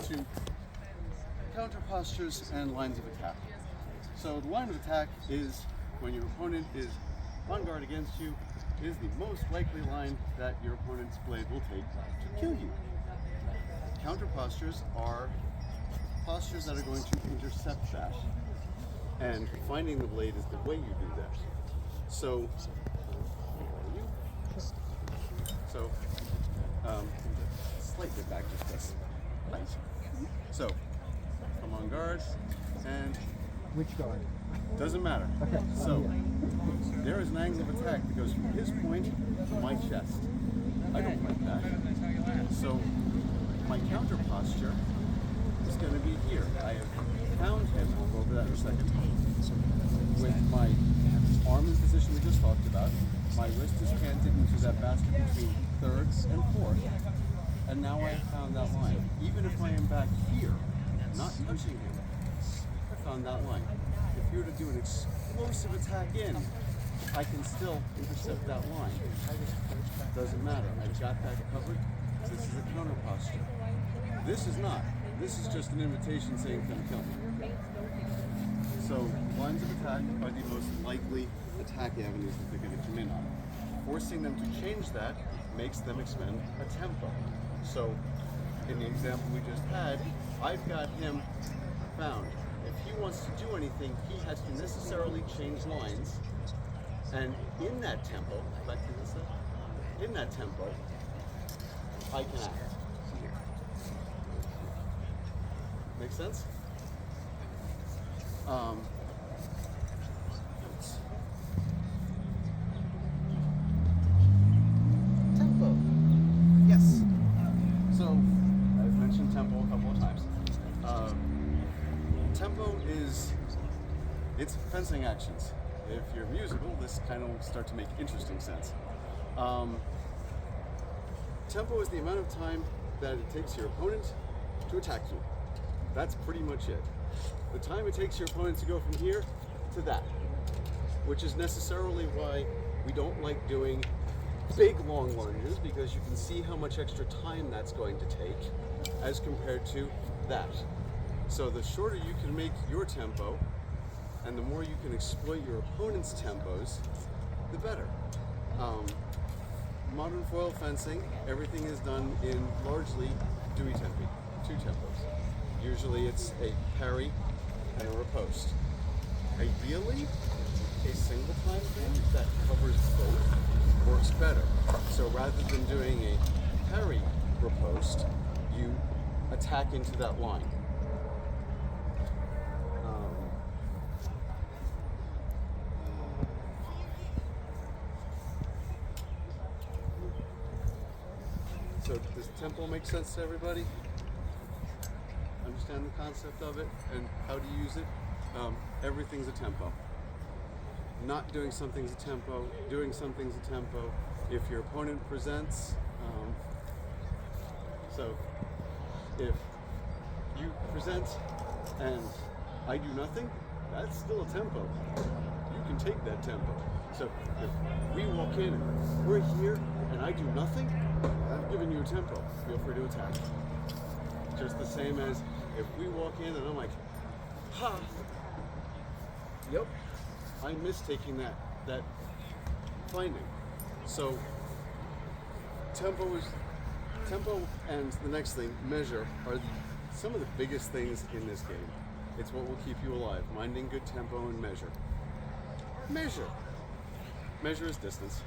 to counter postures and lines of attack. So the line of attack is when your opponent is on guard against you, is the most likely line that your opponent's blade will take to kill you. Counter postures are postures that are going to intercept that, and finding the blade is the way you do that. So, slightly back just this. Nice. So, come on guard, and which guard? Doesn't matter. Okay. So, there is an angle of attack that goes from his point to my chest. I don't like that. So, my counter posture is going to be here. I have found him, I'll go over that in a second, with my arm in position we just talked about. My wrist is canted into that basket between third and fourth, and now I have found that line. Even if I am back here, not touching him, I found that line. If you were to do an explosive attack in, I can still intercept that line. Doesn't matter. I've got that covered. This is a counter posture. This is not. This is just an invitation saying, come kill me. So lines of attack are the most likely attack avenues that they're going to come in on. Forcing them to change that makes them expend a tempo. So in the example we just had, I've got him found. If he wants to do anything, he has to necessarily change lines. And in that tempo, back to this side, in that tempo, I can act. Make sense? Tempo. Yes. So, I've mentioned tempo a couple of times. Tempo is, it's fencing actions. If you're musical, this kind of will start to make interesting sense. Tempo is the amount of time that it takes your opponent to attack you. That's pretty much it. The time it takes your opponent to go from here to that, which is necessarily why we don't like doing big long lunges, because you can see how much extra time that's going to take as compared to that. So the shorter you can make your tempo and the more you can exploit your opponent's tempos, the better. Modern foil fencing, everything is done in largely due tempi, 2 tempos. Usually it's a parry and a riposte. Ideally, a single time thing that covers both works better. So rather than doing a parry riposte, you attack into that line. So does tempo make sense to everybody? Understand the concept of it and how to use it? Everything's a tempo. Not doing something's a tempo, doing something's a tempo. If your opponent presents, so if you present and I do nothing, that's still a tempo. You can take that tempo. So if we walk in and we're here and I do nothing, I've given you a tempo. Feel free to attack. Just the same as if we walk in and I'm like, ha, yep, I missed taking that finding. So tempo and the next thing, measure, are some of the biggest things in this game. It's what will keep you alive. Minding good tempo and measure. Measure is distance.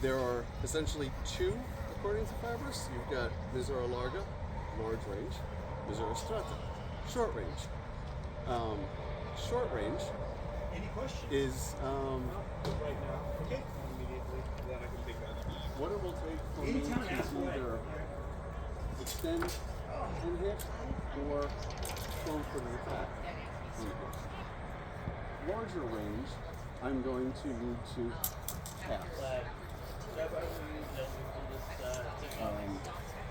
There are essentially 2, according to Fibers. You've got misura larga, large range, misura stretta, short range. Short range is right now. Okay. Immediately, then I can pick that up. what it will take for me to either extend and hit or slow for the attack. Larger range, I'm going to need to pass.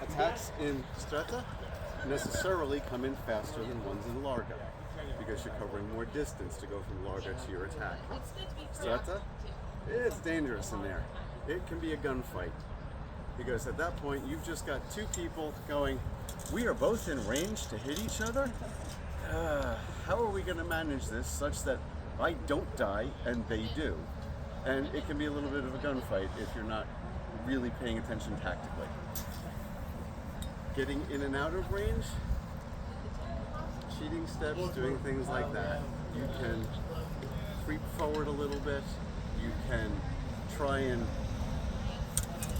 Attacks in stretta necessarily come in faster than ones in larga, because you're covering more distance to go from larga to your attack. Stretta, it's dangerous in there. It can be a gunfight. Because at that point, you've just got two people going, we are both in range to hit each other? How are we going to manage this such that I don't die and they do? And it can be a little bit of a gunfight if you're not really paying attention tactically. Getting in and out of range, cheating steps, doing things like that. You can creep forward a little bit. You can try and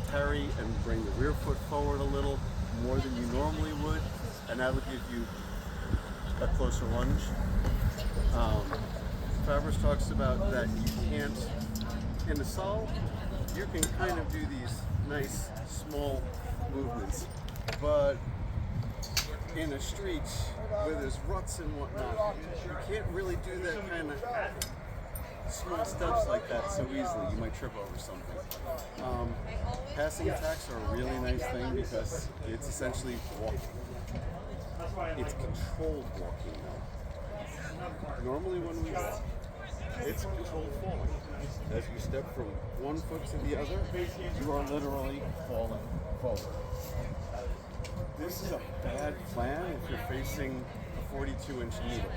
parry and bring the rear foot forward a little more than you normally would, and that would give you a closer lunge. Fabris talks about that you can't, in the sol, you can kind of do these nice small movements, but in a street where there's ruts and whatnot, you can't really do that kind of small steps like that so easily. You might trip over something. Passing attacks are a really nice thing because it's essentially walking. It's controlled walking though. Normally when we walk, it's controlled falling. As you step from one foot to the other, you are literally falling forward. This is a bad plan if you're facing a 42-inch needle.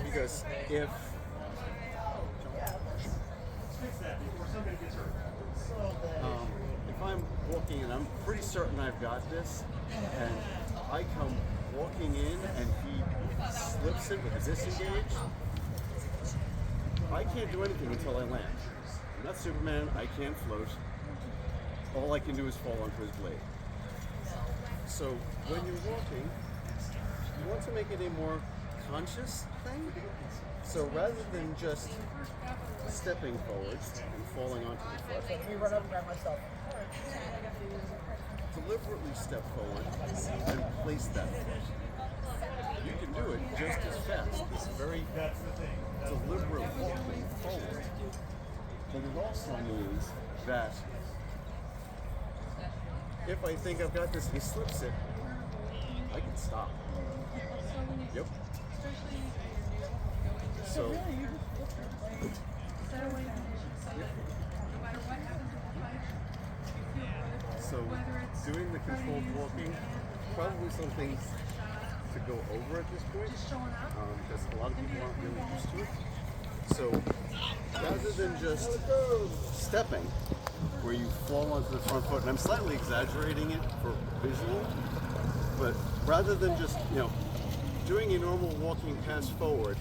Because if I'm walking and I'm pretty certain I've got this, and I come walking in and he slips it with a disengage, I can't do anything until I land. I'm not Superman, I can't float. All I can do is fall onto his blade. So when you're walking, you want to make it a more conscious thing. So rather than just stepping forward and falling onto the foot, Let me run up and grab myself. deliberately step forward and place that foot. You can do it just as fast. It's very deliberate walking forward. But it also means that if I think I've got this and he slips it, I can stop. Yep. So, doing the controlled walking, probably something to go over at this point, because a lot of people aren't really used to it. So, rather than just stepping, where you fall onto the front foot, and I'm slightly exaggerating it for visual, but rather than just, doing a normal walking pass forward,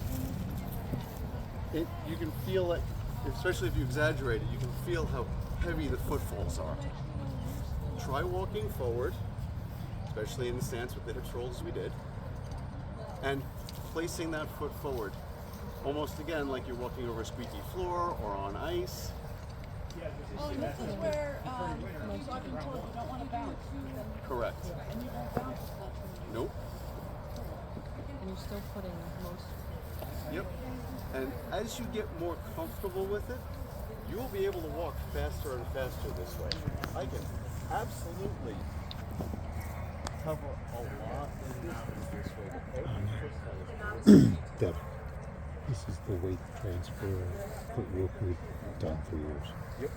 you can feel it, especially if you exaggerate it, you can feel how heavy the footfalls are. Try walking forward, especially in the stance with the hips rolled as we did, and placing that foot forward, almost again like you're walking over a squeaky floor or on ice. Oh, and this is where I've been told you don't want to bounce. Correct. And you don't bounce. Nope. And you're still putting most. Yep. And as you get more comfortable with it, you will be able to walk faster and faster this way. I can absolutely cover a lot of distance this way. Deb, this is the weight transfer footwork we've done for years. Yep.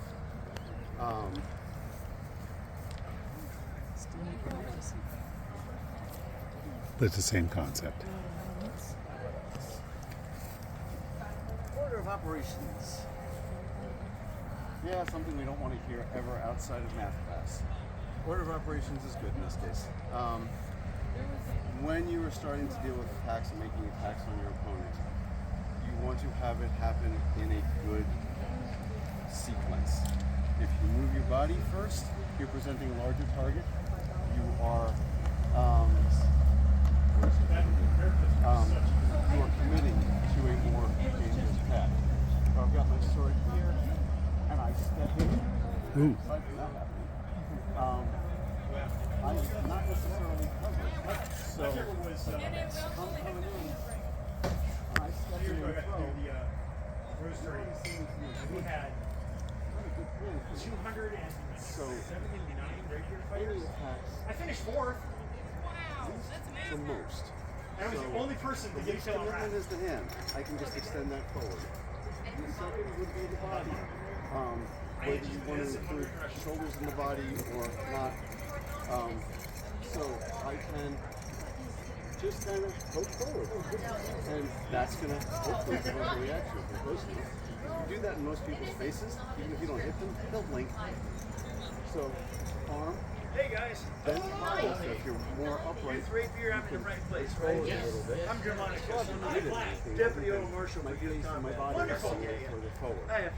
But it's the same concept. Order of operations. Yeah, something we don't want to hear ever outside of math class. Order of operations is good in this case. When you are starting to deal with attacks and making attacks on your opponent, you want to have it happen in a good sequence. If you move your body first, you're presenting a larger target. You are committing to a more dangerous attack. So I've got my sword here, and I step in. Ooh. Aside from that happening, I'm not necessarily covered. So I'm coming in. I step in and throw. We had 279 rapier fighters. I finished fourth. The most. I was the only person to get The killed. commitment is the hand. I can just extend that forward. The second would be the body. whether you want to include shoulders in the body or not. So I can just kind of poke forward, and that's going to hopefully provoke a reaction. If you do that in most people's faces, even if you don't hit them, they'll blink. So arm. Hey guys. Then so if you're more upright, Three beer, I'm in the right place, right? forward a little bit. I'm Germanicus. I didn't anything. Deputy Old Marshal My for Youth face and my Combat. body are Wonderful. seeing further forward. I have.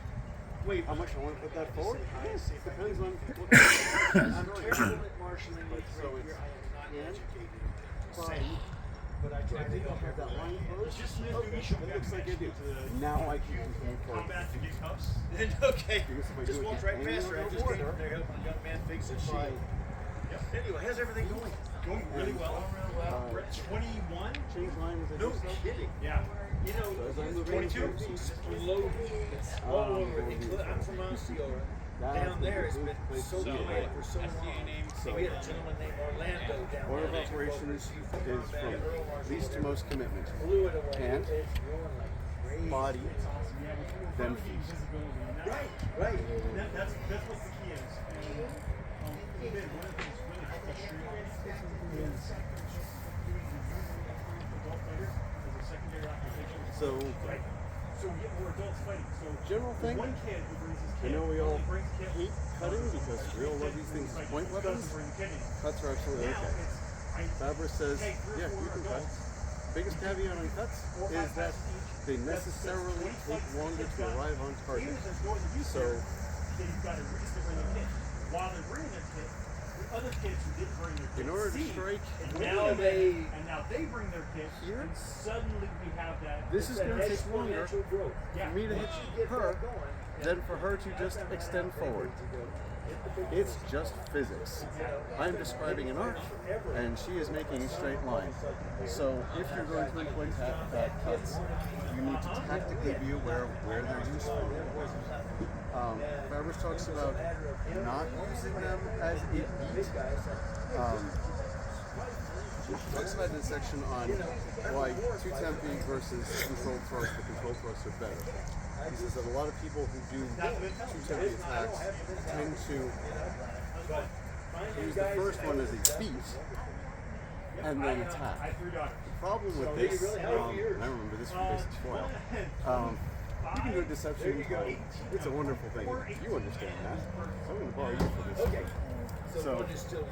Wait, How much I want to put that forward? Yes, it depends on what I'm terrible at marshalling with So three it's beer. I am not hand, educated. body, But I try to help have that line closed. Just as Okay, it looks like I do. Now I can continue forward. combat to get cups. Okay. Because if I Just do it walked again, right past her. I angle just came over, from there helping a young man fix his If I shield. Anyway, how's everything going? Going really well. We're at 21. change line as I No do so, kidding. Yeah. You know, as I move into 22 it, exploded. It's all over. I'm from Osceola. Down there, it's been so quiet for so long. We had a gentleman named Orlando down Order of there. operations is from least to most commitment. Blew it away. Hand, It's going like crazy. body, then feet. Right, right. That's what the key is. And one of the things really helped us shoot is adult fighter as a secondary occupation. So, Right. So we're adults fighting. So general thing, one kid who brings his I kid. know we all brings the kid. hate cutting because we all love these things as point weapons. Doesn't bring the kid in. Cuts are absolutely Now okay. it's Fabra says, hey, 3 or yeah, 4 you can cut. adults. Biggest caveat on cuts is that they necessarily take longer to arrive on target. So, they've got a reason to bring their kid. While they're bringing their kid, the other kids who didn't bring their kid in order to see, strike, and now they bring their kid, Here? and suddenly we have that. this is going to take longer Exponential growth. Yeah. for me to hit her than for her to just extend forward. It's just physics. I'm describing an arc, and she is making a straight line. So if you're going to employ cuts, you need to tactically be aware of where they're useful. Fabris talks about not using them as a beat. He talks about in a section on why two tempi versus controlled thrust, the controlled thrusts are better. He says that a lot of people who do two tempi attacks tend to use the first one as a beat and then attack. The problem with this, and I remember this from basic foil, you can do a deception. It's a wonderful thing. You understand that. So I'm going to borrow you for this. So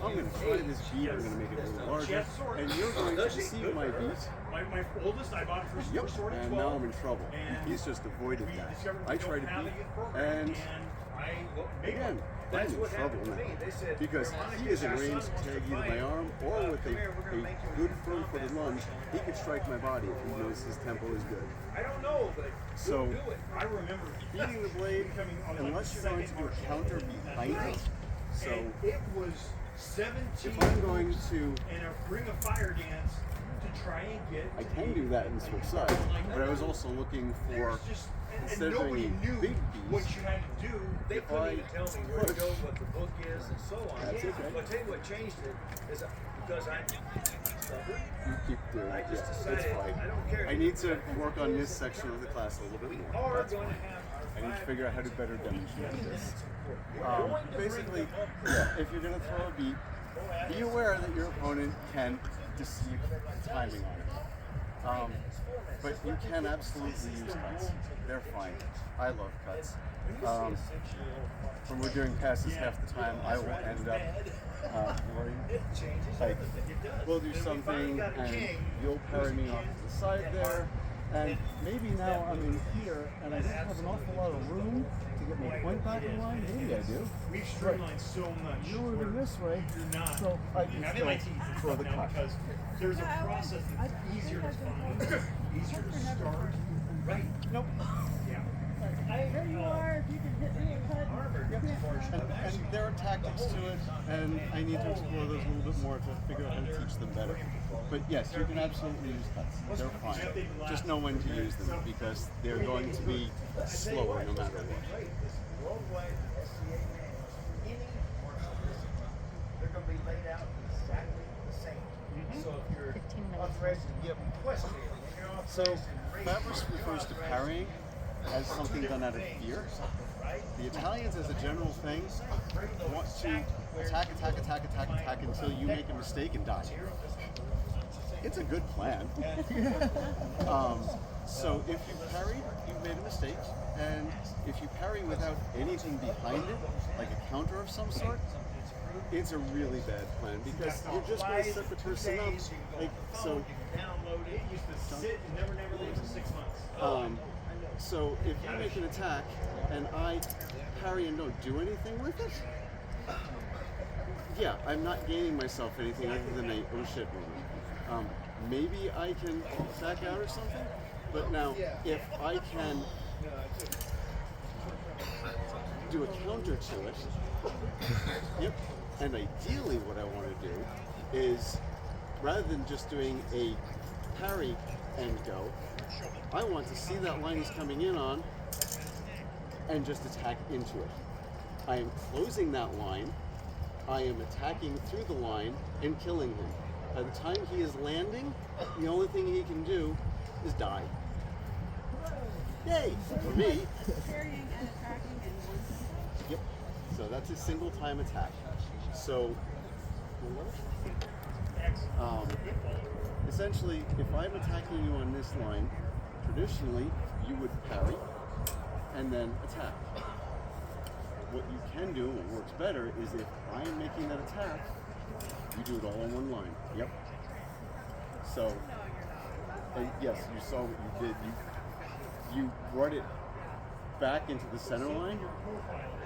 I'm going to try this beat. I'm going to make it a little larger, and you're going to deceive my beat. My oldest, I bought for Yep. sword at And 12. now I'm in trouble. And He's just avoided we that. discovered I we tried don't to have a beat, youth program, and I made again, one. I'm That's in what trouble happened to now me. They said, because he is in range to tag either my arm or with a good firm-footed lunge. He could strike my body if he knows his tempo is good. I don't know, but So do it. I remember beating the blade, unless you're going to do a counter behind it. So and it was 17 if I'm going to, and a ring of fire dance to try and get. I can do that and switch sides, but I was also looking for, There's just and instead of nobody doing knew big what beats, you had to do. They If couldn't I even tell me where to push, go, what the book is, and so on. That's okay. But I'll tell you what changed it is because I'm stubborn. you keep doing I it. just Yeah, decided it's fine. I don't care. I need to work on this section of the class a little bit more. Are That's going to fine. have I need to figure out how to better demonstrate this. going to Basically, yeah, if you're going to throw a beat, be aware that your opponent can deceive timing on it. But you can absolutely use cuts. They're fine. I love cuts. When we're doing passes half the time, I will end up worrying. Like, we'll do something and you'll parry me off to the side there. And maybe now I'm in here and I don't have an awful lot of room to get my point back in line. Maybe I do. We've streamlined so much. You're moving this way, You're not. so I can I'm in still my teeth and throw stuff the now cut. because there's a process that's easier to find, easier to start. Right. Nope. Yeah. There you are, if you can hit me and cut. And there are tactics to it, and I need to explore those a little bit more to figure out how to teach them better. But yes, you can absolutely use cuts. They're fine. Just know when to use them because they're going to be slower no matter what. worldwide SCA manual. Any martial discipline, they're going to be laid out exactly the same. So if you're 15 minutes. authorized to give questions, when you're So, authorized to raise, Fabris refers to parrying as something done out of fear. The Italians, as a general thing, want to attack until you make a mistake and die. It's a good plan. So if you parry, you've made a mistake, and if you parry without anything behind it, like a counter of some sort, it's a really bad plan because you're just going to set the person up. Like, so, so if you make an attack and I parry and don't do anything with it, yeah, I'm not gaining myself anything other than a oh shit moment. Maybe I can back out or something, but now if I can do a counter to it, yep, and ideally what I want to do is, rather than just doing a parry and go, I want to see that line he's coming in on and just attack into it. I am closing that line, I am attacking through the line and killing him. By the time he is landing, the only thing he can do is die. Yay! For me. Parrying and attacking in one. Yep. So that's a single time attack. So, essentially, if I'm attacking you on this line, traditionally you would parry and then attack. What you can do, and what works better, is if I'm making that attack, you do it all in one line. Yep. So, and yes, you saw what you did. You brought it back into the center line.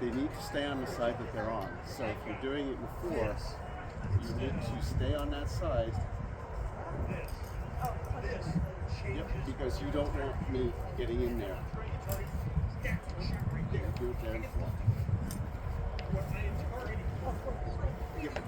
They need to stay on the side that they're on. So if you're doing it before, you need to stay on that side. Yep, because you don't want me getting in there. Do it there and fall. Yep.